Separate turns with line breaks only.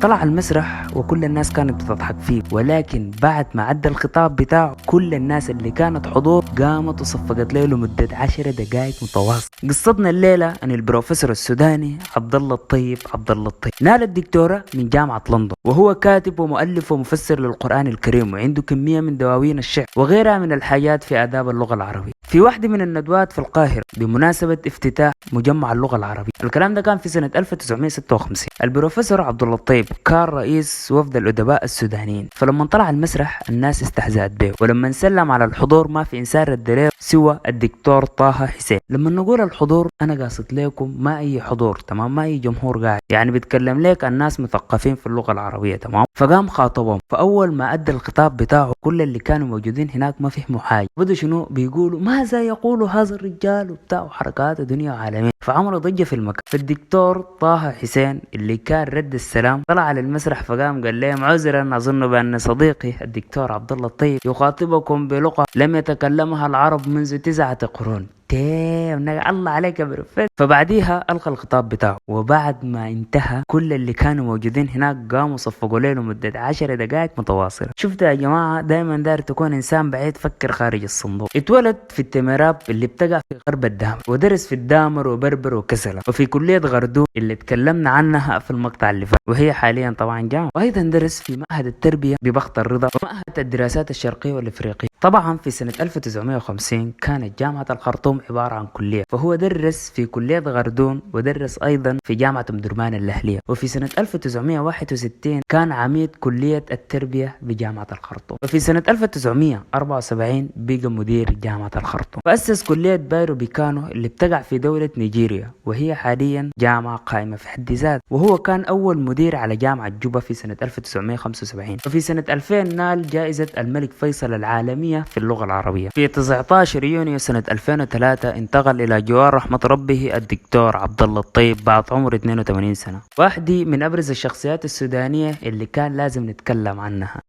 طلع على المسرح وكل الناس كانت بتضحك فيه، ولكن بعد ما عدى الخطاب بتاعه كل الناس اللي كانت حضور قامت وصفقت له لمدة 10 دقائق متواصل. قصتنا الليلة عن البروفيسور السوداني عبد الله الطيب. عبد الله الطيب نال الدكتوراه من جامعة لندن، وهو كاتب ومؤلف ومفسر للقرآن الكريم، وعنده كمية من دواوين الشعر وغيرها من الحاجات في آداب اللغة العربية. في واحدة من الندوات في القاهرة بمناسبة افتتاح مجمع اللغة العربية، الكلام ده كان في سنة 1956، البروفيسور عبد الله الطيب كان رئيس وفد الأدباء السودانيين. فلما طلع المسرح الناس استهزأت به، ولما سلم على الحضور ما في إنسان رد له سوى الدكتور طه حسين. لما نقول الحضور أنا قاصد لكم ما أي حضور، تمام، ما أي جمهور قاعد، يعني بيتكلم لك الناس مثقفين في اللغة العربية، تمام. فقام خاطبهم، فأول ما أدى الخطاب بتاعه كل اللي كانوا موجودين هناك ما فهموا حاجة، بدوا شنو بيقولوا ماذا يقول هذا الرجال وبتاع وحركات دنيا عالمية، فعملوا ضجة في المكان. فالدكتور طه حسين اللي كان رد السلام طلع على المسرح فقام قال لهم عذرا أظن بأن صديقي الدكتور عبد الله الطيب يخاطبكم بلغة لم يتكلمها العرب منذ 9 قرون. الله عليك يا بروفيسور. فبعديها ألقى الخطاب بتاعه، وبعد ما انتهى كل اللي كانوا موجودين هناك قاموا صفقوا له لمدة 10 دقائق متواصلة. شفت يا جماعة، دايما داير تكون إنسان بعيد، فكر خارج الصندوق. اتولد في التمراب اللي بتقع في غرب الدامر، ودرس في الدامر وبربر وكسلة، وفي كلية غردون اللي تكلمنا عنها في المقطع اللي فات، وهي حاليا طبعا جامعة. وأيضا درس في معهد التربية ببخت الرضا ومعهد الدراسات الشرقية والإفريقية. طبعا في سنة 1950 كانت جامعة الخرطوم عبارة عن كلية، فهو درس في كلية غردون ودرس أيضا في جامعة أم درمان الأهلية. وفي سنة 1961 كان عميد كلية التربية بجامعة الخرطوم. وفي سنة 1974 بقى مدير جامعة الخرطوم. وأسس كلية بايرو بيكانو اللي بتقع في دولة نيجيريا، وهي حاليا جامعة قائمة في حد ذاتها. وهو كان أول مدير على جامعة جوبا في سنة 1975. وفي سنة 2000 نال جائزة الملك فيصل العالمية في اللغة العربية. في 19 يونيو سنة 2003 انتقل إلى جوار رحمة ربه الدكتور عبد الله الطيب بعد عمر 82 سنة. واحدة من أبرز الشخصيات السودانية اللي كان لازم نتكلم عنها.